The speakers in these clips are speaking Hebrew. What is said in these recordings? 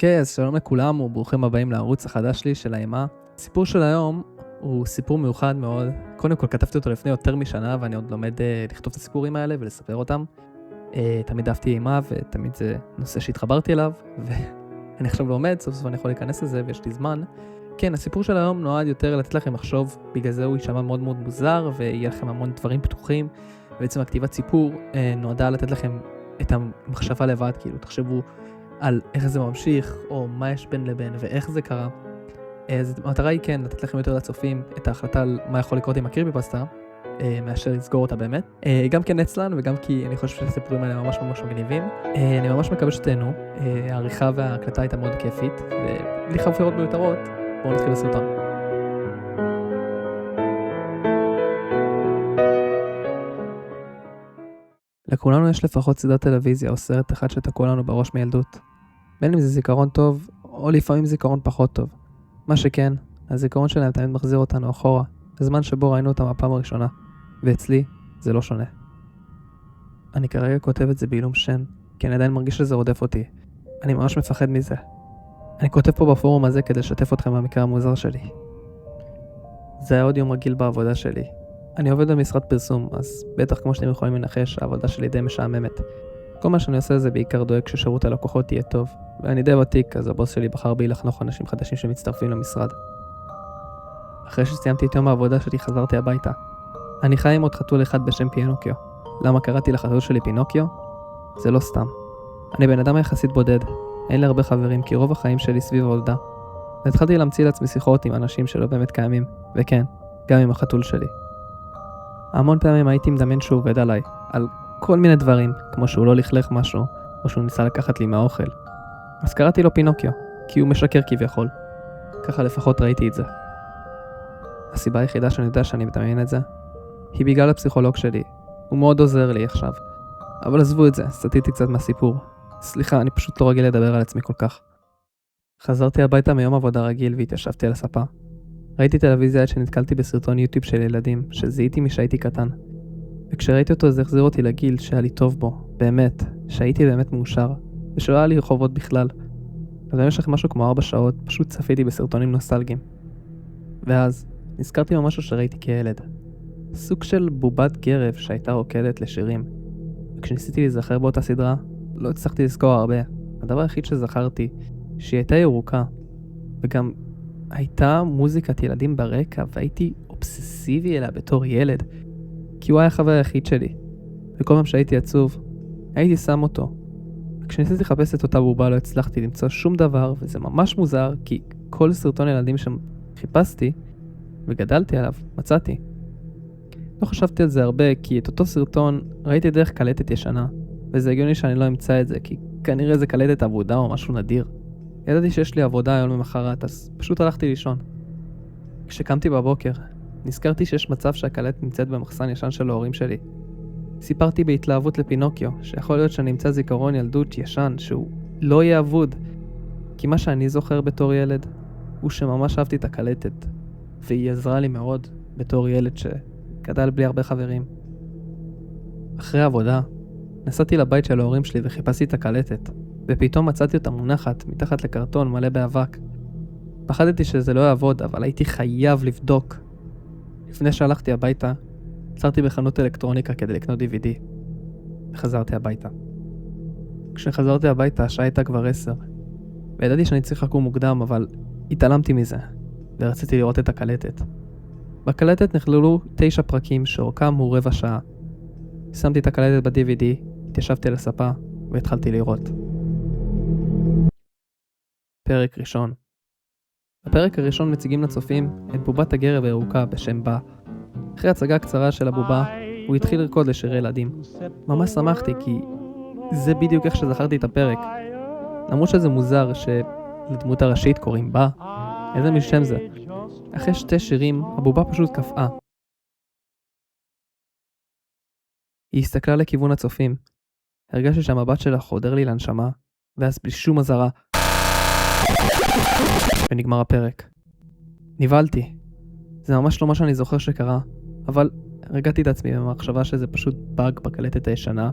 אוקיי, אז שלום לכולם וברוכים הבאים לערוץ החדש שלי של האימה. הסיפור של היום הוא סיפור מיוחד מאוד. קודם כל כתבתי אותו לפני יותר משנה ואני עוד לומד לכתוב את הסיפורים האלה ולספר אותם. תמיד אהבתי אימה ותמיד זה נושא שהתחברתי אליו ואני עכשיו לומד, סוף סוף אני יכול להיכנס לזה ויש לי זמן. כן, הסיפור של היום נועד יותר לתת לכם לחשוב, בגלל זה הוא יישמע מאוד מאוד מוזר ויהיה לכם המון דברים פתוחים. בעצם הכתיבת סיפור נועדה לתת לכם את המחשבה לבד, כאילו תחשבו על איך זה ממשיך, או מה יש בין לבין, ואיך זה קרה. אז המטרה היא כן, לתת לכם יותר לצופים את ההחלטה על מה יכול לקרות עם הקריפיפסטה, מאשר לסגור אותה באמת. גם כן נצלן, וגם כי אני חושב שהסיפורים האלה ממש ממש מגניבים. אני ממש מקווה שתהנו. העריכה וההקלטה הייתה מאוד כיפית, ובלי חפירות מיותרות, בואו נתחיל לסרטון. לכולנו יש לפחות סדרת טלוויזיה או סרט אחד שתקוע לנו בראש מילדות. בין אם זה זיכרון טוב, או לפעמים זיכרון פחות טוב. מה שכן, הזיכרון שלהם תמיד מחזיר אותנו אחורה, בזמן שבו ראינו אותם הפעם הראשונה, ואצלי זה לא שונה. אני כרגע כותב את זה בעילום שם, כי אני עדיין מרגיש שזה רודף אותי. אני ממש מפחד מזה. אני כותב פה בפורום הזה כדי לשתף אתכם במקרה המוזר שלי. זה היה עוד יום רגיל בעבודה שלי. אני עובד במשרד פרסום, אז בטח כמו שאתם יכולים לנחש, העבודה שלי די משעממת. כל מה שאני עושה זה בעיקר דואג ששירות הלקוחות יהיה טוב, ואני די ותיק, אז הבוס שלי בחר בי לחנוך אנשים חדשים שמצטרפים למשרד. אחרי שסיימתי את יום העבודה שלי חזרתי הביתה. אני חי עם עוד חתול אחד בשם פינוקיו. למה קראתי לחתול שלי פינוקיו? זה לא סתם. אני בן אדם יחסית בודד, אין לי הרבה חברים כי רוב החיים שלי סביב העבודה. והתחלתי להמציא לעצמי שיחות עם אנשים שלא באמת קיימים, וכן, גם עם החתול שלי. המון פעמים הייתי מדמיין שהוא עובד עליי, על כל מיני דברים, כמו שהוא לא לכלך משהו, או שהוא ניסה לקחת לי מהאוכל. אז קראתי לו פינוקיו, כי הוא משקר כביכול. ככה לפחות ראיתי את זה. הסיבה היחידה שאני יודע שאני מדמיין את זה, היא בגלל הפסיכולוג שלי. הוא מאוד עוזר לי עכשיו. אבל עזבו את זה, סטיתי קצת מהסיפור. סליחה, אני פשוט לא רגיל לדבר על עצמי כל כך. חזרתי הביתה מיום עבודה רגיל והתיישבתי על הספה. ראיתי טלוויזיה שנתקלתי בסרטון יוטיוב של ילדים, שזיהיתי משהייתי קטן. וכשראיתי אותו זה החזיר אותי לגיל שהיה לי טוב בו, באמת, שהייתי באמת מאושר, ושלא היה לי חובות בכלל. אז במשך משהו כמו 4 שעות, פשוט צפיתי בסרטונים נוסטלגיים. ואז, נזכרתי במשהו שראיתי כילד. סוג של בובת גרב שהייתה רוקדת לשירים. וכשניסיתי להיזכר באותה סדרה, לא הצלחתי לזכור הרבה. הדבר היחיד שזכרתי, שהיא הייתה ירוקה, וגם הייתה מוזיקת ילדים ברקע, והייתי אובססיבי אליה בתור ילד, כי הוא היה החבר היחיד שלי. וכל פעם שהייתי עצוב, הייתי שם אותו. וכשניסיתי לחפש את אותה בובה לא הצלחתי למצוא שום דבר, וזה ממש מוזר, כי כל סרטון ילדים שחיפשתי וגדלתי עליו, מצאתי. לא חשבתי על זה הרבה, כי את אותו סרטון ראיתי דרך קלטת ישנה, וזה הגיוני שאני לא אמצא את זה, כי כנראה זה קלטת עבודה או משהו נדיר. ידעתי שיש לי עבודה היום למחרת, אז פשוט הלכתי לישון. כשקמתי בבוקר, נזכרתי שיש מצב שהקלטת נמצאת במחסן ישן של ההורים שלי. סיפרתי בהתלהבות לפינוקיו, שיכול להיות שאני אמצא זיכרון ילדות ישן שהוא לא יהיה אבוד, כי מה שאני זוכר בתור ילד, הוא שממש אהבתי את הקלטת, והיא עזרה לי מאוד בתור ילד שגדל בלי הרבה חברים. אחרי העבודה, נסעתי לבית של ההורים שלי וחיפשתי את הקלטת, ופתאום מצאתי אותה מונחת מתחת לקרטון מלא באבק. פחדתי שזה לא יעבוד, אבל הייתי חייב לבדוק. לפני שהלכתי הביתה, עצרתי בחנות אלקטרוניקה כדי לקנות DVD. וחזרתי הביתה. כשחזרתי הביתה, השעה הייתה כבר 10. וידעתי שאני צריך לקום מוקדם, אבל התעלמתי מזה, ורציתי לראות את הקלטת. בקלטת נכללו 9 פרקים שאורכם הוא רבע שעה. שמתי את הקלטת ב-DVD, התיישבתי על הספה, והתחלתי לראות. פרק ראשון. בפרק הראשון מציגים לצופים את בובת הגרב הירוקה בשם בה. אחרי הצגה קצרה של הבובה, הוא התחיל לרקוד לשירי ילדים. ממש שמחתי כי זה בדיוק איך שזכרתי את הפרק. למרות שזה מוזר שלדמות הראשית קוראים בה, איזה משם זה. אחרי 2 שירים, הבובה פשוט קפאה. היא הסתכלה לכיוון הצופים. הרגשתי שהמבט שלה חודר לי לנשמה, ואז בלי שום עזרה. ונגמר הפרק. נבהלתי. זה ממש לא מה שאני זוכר שקרה, אבל הרגעתי את עצמי במחשבה שזה פשוט באג בקלטת הישנה.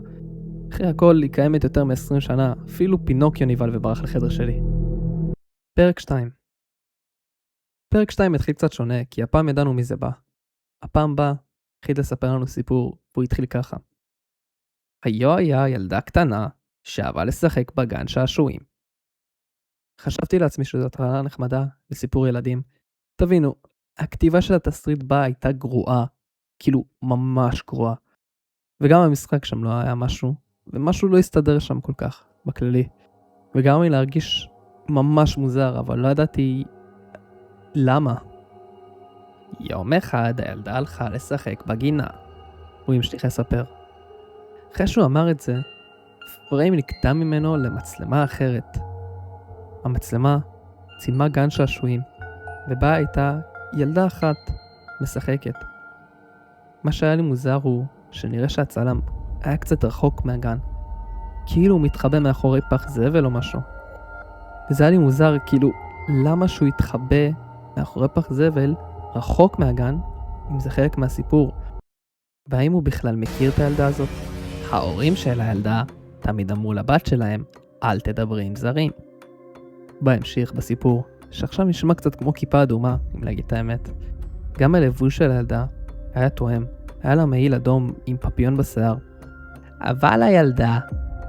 אחרי הכל היא קיימת יותר מ-20 שנה, אפילו פינוקיו נבהל וברח לחדר שלי. פרק 2. פרק 2 התחיל קצת שונה, כי הפעם ידענו מי זה בא. הפעם בא, התחיל לספר לנו סיפור, והוא התחיל ככה. היה ילדה קטנה, שאהבה לשחק בגן שעשועים. חשבתי לעצמי שזו התחלה נחמדה לסיפור ילדים. תבינו, הכתיבה של התסריט בה הייתה גרועה, כאילו ממש גרועה. וגם המשחק שם לא היה משהו, ומשהו לא הסתדר שם כל כך, בכללי. וגרם לי להרגיש ממש מוזר, אבל לא ידעתי למה. יום אחד הילדה הלכה לשחק בגינה. הוא המשיך לספר. אחרי שהוא אמר את זה, פריים נקטע ממנו למצלמה אחרת. המצלמה צילמה גן שעשועים, ובה הייתה ילדה אחת משחקת. מה שהיה לי מוזר הוא שנראה שהצלם היה קצת רחוק מהגן, כאילו הוא מתחבא מאחורי פח זבל או משהו. וזה היה לי מוזר, כאילו למה שהוא יתחבא מאחורי פח זבל רחוק מהגן, אם זה חלק מהסיפור. והאם הוא בכלל מכיר את הילדה הזאת? ההורים של הילדה תמיד אמרו לבת שלהם, אל תדברי עם זרים. בהמשך בסיפור, שעכשיו נשמע קצת כמו כיפה אדומה, אם להגיד את האמת. גם הלבוש של הילדה היה תואם, היה לה מעיל אדום עם פפיון בשיער. אבל הילדה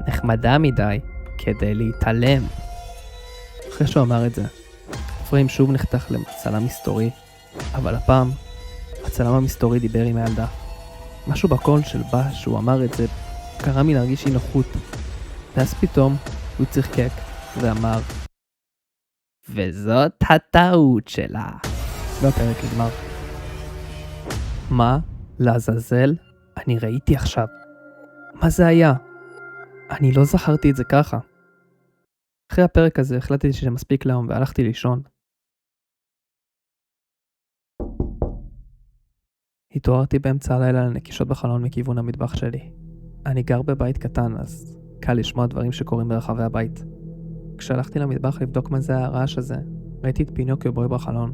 נחמדה מדי כדי להתעלם. אחרי שהוא אמר את זה, פריים שוב נחתך לצלם מסתורי, אבל הפעם הצלם המסתורי דיבר עם הילדה. משהו בקול של בה שהוא אמר את זה קרא לי להרגיש אי נוחות. ואז פתאום הוא צחקק ואמר, וזאת הטעות שלה. והפרק נגמר. מה לעזאזל אני ראיתי עכשיו? מה זה היה? אני לא זכרתי את זה ככה. אחרי הפרק הזה החלטתי שמספיק להיום והלכתי לישון. התעוררתי באמצע הלילה לנקישות בחלון מכיוון המטבח שלי. אני גר בבית קטן, אז קל לשמוע דברים שקורים ברחבי הבית. כשהלכתי למטבח לבדוק מה זה הרעש הזה, ראיתי את פינוקיו בוהה בחלון.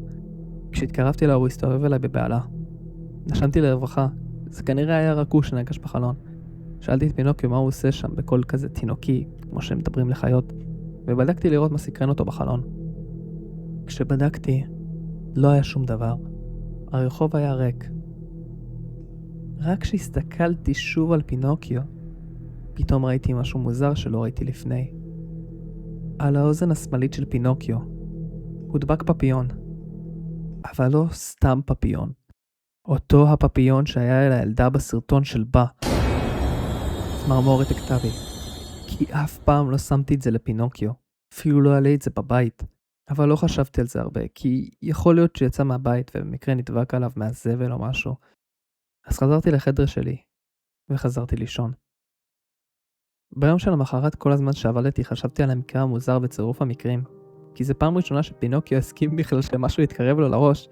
כשהתקרבתי אליו הוא הסתובב אליי בבעלה. נשמתי לרווחה, זה כנראה היה רקוש שנגש בחלון. שאלתי את פינוקיו מה הוא עושה שם בקול כזה תינוקי, כמו שהם מדברים לחיות, ובדקתי לראות מה סקרן אותו בחלון. כשבדקתי, לא היה שום דבר. הרחוב היה ריק. רק כשהסתכלתי שוב על פינוקיו, פתאום ראיתי משהו מוזר שלא ראיתי לפני. על האוזן השמאלית של פינוקיו הודבק פפיון, אבל לא סתם פפיון. אותו הפפיון שהיה אל הילדה בסרטון של בה. צמרמורת הכתה בי, כי אף פעם לא שמתי את זה לפינוקיו, אפילו לא עלי את זה בבית. אבל לא חשבתי על זה הרבה, כי יכול להיות שיצא מהבית ובמקרה נדבק עליו מהזבל או משהו. אז חזרתי לחדר שלי, וחזרתי לישון. ביום של המחרת כל הזמן שעבדתי חשבתי על המקרה המוזר בצירוף המקרים, כי זה פעם ראשונה שפינוקיו הסכים בכלל שמשהו יתקרב לו לראש,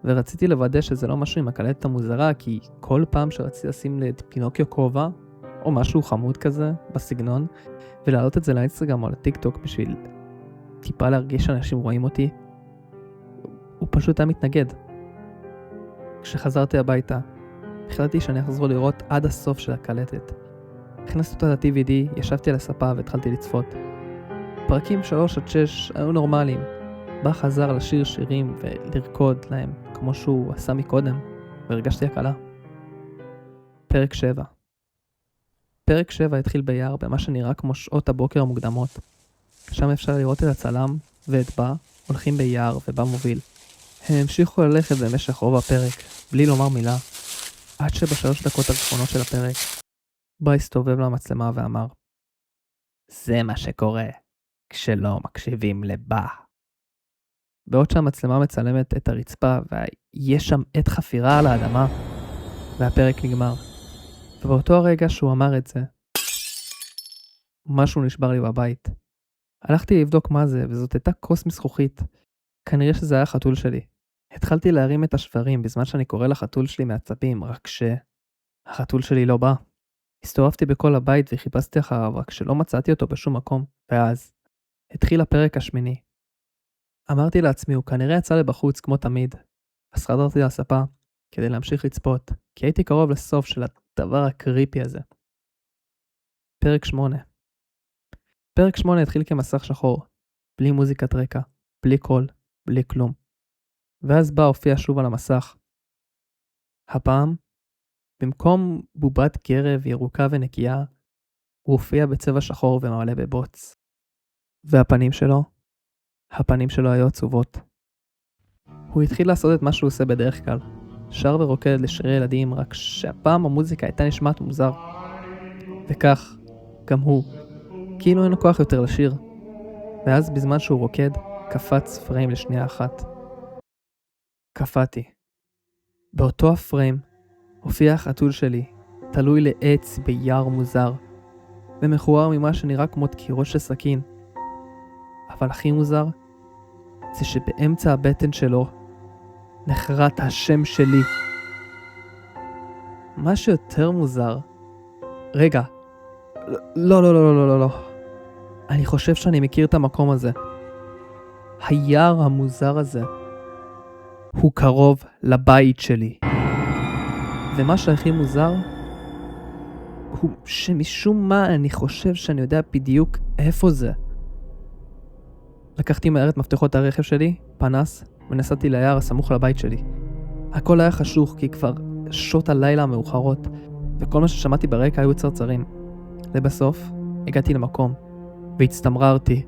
ורציתי לוודא שזה לא משהו עם הקלטת המוזרה, כי כל פעם שרציתי לשים לפינוקיו כובע, או משהו חמוד כזה בסגנון, ולהעלות את זה לאינסטגרם או לטיק טוק בשביל טיפה להרגיש שאנשים רואים אותי, הוא פשוט היה מתנגד. כשחזרתי הביתה, החלטתי שאני אחזור לראות עד הסוף של הקלטת. הכנסתי אותה ל-DVD, ישבתי על הספה והתחלתי לצפות. פרקים 3-6 היו נורמליים. בה חזר לשיר שירים ולרקוד להם כמו שהוא עשה מקודם, והרגשתי הקלה. פרק 7. פרק 7 התחיל ביער במה שנראה כמו שעות הבוקר המוקדמות. שם אפשר לראות את הצלם ואת בה הולכים ביער ובה מוביל. הם המשיכו ללכת במשך רוב הפרק, בלי לומר מילה, עד שבשלוש דקות האחרונות של הפרק, בה הסתובב למצלמה ואמר, זה מה שקורה כשלא מקשיבים לבה. בעוד שהמצלמה מצלמת את הרצפה ויש שם עת חפירה על האדמה, והפרק נגמר. ובאותו הרגע שהוא אמר את זה, משהו נשבר לי בבית. הלכתי לבדוק מה זה, וזאת הייתה כוס מזכוכית. כנראה שזה היה חתול שלי. התחלתי להרים את השברים בזמן שאני קורא לחתול שלי מעצבים, רק שהחתול שלי לא בא. הסתובבתי בכל הבית וחיפשתי אחריו, רק שלא מצאתי אותו בשום מקום. ואז התחיל הפרק השמיני. אמרתי לעצמי, הוא כנראה יצא לבחוץ כמו תמיד. אז חזרתי לספה כדי להמשיך לצפות, כי הייתי קרוב לסוף של הדבר הקריפי הזה. פרק 8. פרק 8 התחיל כמסך שחור, בלי מוזיקת רקע. בלי קול, בלי כלום. ואז בא הופיע שוב על המסך. הפעם, במקום בובת גרב ירוקה ונקייה, הוא הופיע בצבע שחור ומלא בבוץ. והפנים שלו היו עצובות. הוא התחיל לעשות את מה שהוא עושה בדרך כלל, שר ורוקד לשירי ילדים, רק שהפעם המוזיקה הייתה נשמעת מוזר. וכך, גם הוא, כאילו אין לו כוח יותר לשיר. ואז בזמן שהוא רוקד, קפץ פריים לשנייה אחת. קפאתי. באותו הפריים, הופיע החתול שלי, תלוי לעץ ביער מוזר, ומחורר ממה שנראה כמו דקירות של סכין. אבל הכי מוזר, זה שבאמצע הבטן שלו, נחרט השם שלי. מה שיותר מוזר, רגע, לא. אני חושב שאני מכיר את המקום הזה. היער המוזר הזה הוא קרוב לבית שלי. ומה שהכי מוזר הוא שמשום מה אני חושב שאני יודע בדיוק איפה זה. לקחתי מהר את מפתחות הרכב שלי, פנס, ונסעתי ליער הסמוך לבית שלי. הכל היה חשוך כי כבר שעות הלילה המאוחרות, וכל מה ששמעתי ברקע היו צרצרים. לבסוף, הגעתי למקום, והצטמררתי.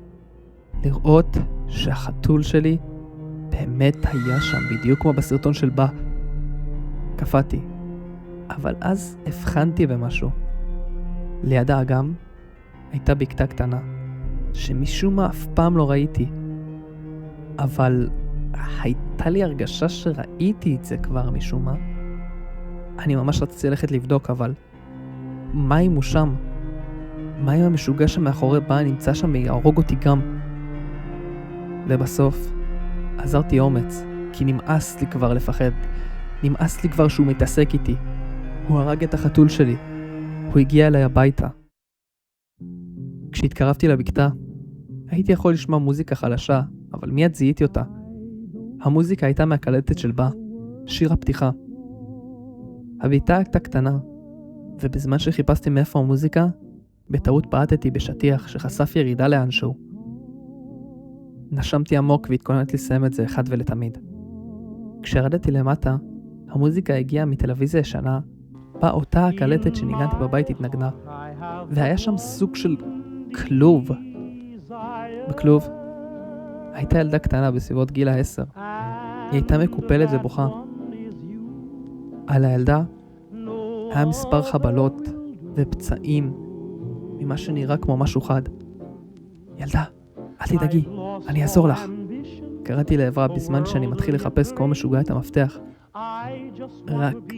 לראות שהחתול שלי באמת היה שם, בדיוק כמו בסרטון של בה. קפאתי, אבל אז הבחנתי במשהו. ליד האגם הייתה בקתה קטנה, שמשום מה אף פעם לא ראיתי. אבל הייתה לי הרגשה שראיתי את זה כבר משום מה. אני ממש רציתי ללכת לבדוק, אבל מה אם הוא שם? מה אם המשוגע שמאחורי בה נמצא שם ויהרוג אותי גם? לבסוף, עזרתי אומץ, כי נמאס לי כבר לפחד. נמאס לי כבר שהוא מתעסק איתי. הוא הרג את החתול שלי. הוא הגיע אליי הביתה. כשהתקרבתי לבקתה, הייתי יכול לשמוע מוזיקה חלשה, אבל מיד זיהיתי אותה. המוזיקה הייתה מהקלטת של בה, שיר הפתיחה. הביתה הייתה קטנה, ובזמן שחיפשתי מאיפה המוזיקה, בטעות בעטתי בשטיח שחשף ירידה לאנשהו. נשמתי עמוק והתכוננתי לסיים את זה אחד ולתמיד. כשרדתי למטה, המוזיקה הגיעה מטלוויזיה ישנה, בה אותה הקלטת שניגנתי בבית התנגנה, והיה שם סוג של כלוב. בכלוב הייתה ילדה קטנה בסביבות גיל 10. היא הייתה מקופלת ובוכה. על הילדה היה מספר חבלות ופצעים ממה שנראה כמו משהו חד. ילדה, אל תדאגי, אני אעזור לך. קראתי לעברה בזמן שאני מתחיל לחפש כמו משוגע את המפתח. רק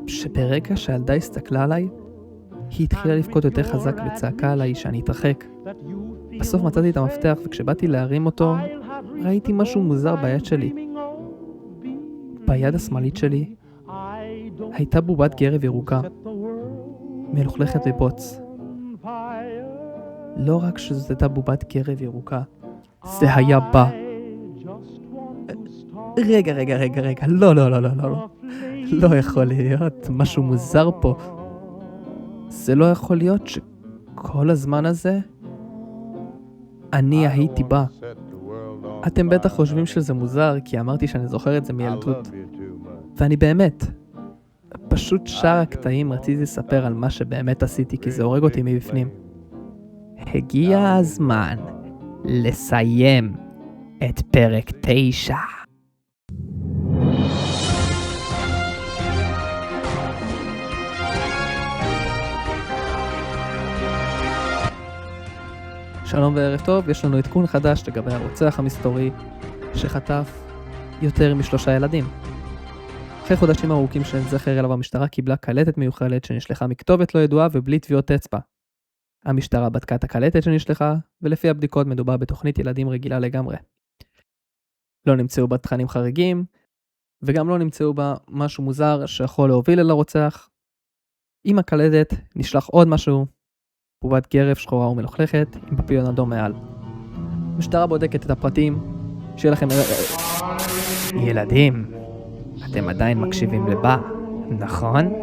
שברגע שהילדה הסתכלה עליי, היא התחילה לבכות יותר חזק וצעקה עליי שאני אתרחק. בסוף מצאתי את המפתח, וכשבאתי להרים אותו, ראיתי משהו מוזר ביד שלי. ביד השמאלית שלי הייתה בובת גרב ירוקה, מלוכלכת בבוץ. לא רק שזאת הייתה בובת גרב ירוקה, זה היה בה. רגע, לא. לא יכול להיות, משהו מוזר פה. זה לא יכול להיות שכל הזמן הזה אני הייתי בה. אתם בטח חושבים שזה מוזר, כי אמרתי שאני זוכר את זה מילדות. ואני באמת, פשוט שאר הקטעים רציתי לספר על מה שבאמת עשיתי, כי זה הורג אותי מבפנים. הגיע הזמן לסיים את פרק 9. שלום וערב טוב, יש לנו עדכון חדש לגבי הרוצח המסתורי שחטף יותר מ3 ילדים. אחרי חודשים ארוכים של זכר אליו, המשטרה קיבלה קלטת מיוחדת שנשלחה מכתובת לא ידועה ובלי טביעות אצבע. המשטרה בדקה את הקלטת שנשלחה, ולפי הבדיקות מדובר בתוכנית ילדים רגילה לגמרי. לא נמצאו בה תכנים חריגים, וגם לא נמצאו בה משהו מוזר שיכול להוביל אל הרוצח. עם הקלטת נשלח עוד משהו, בובת גרב שחורה ומלוכלכת עם פפיון אדום מעל. המשטרה בודקת את הפרטים, שיהיה לכם... ילדים, אתם עדיין מקשיבים לבה, נכון?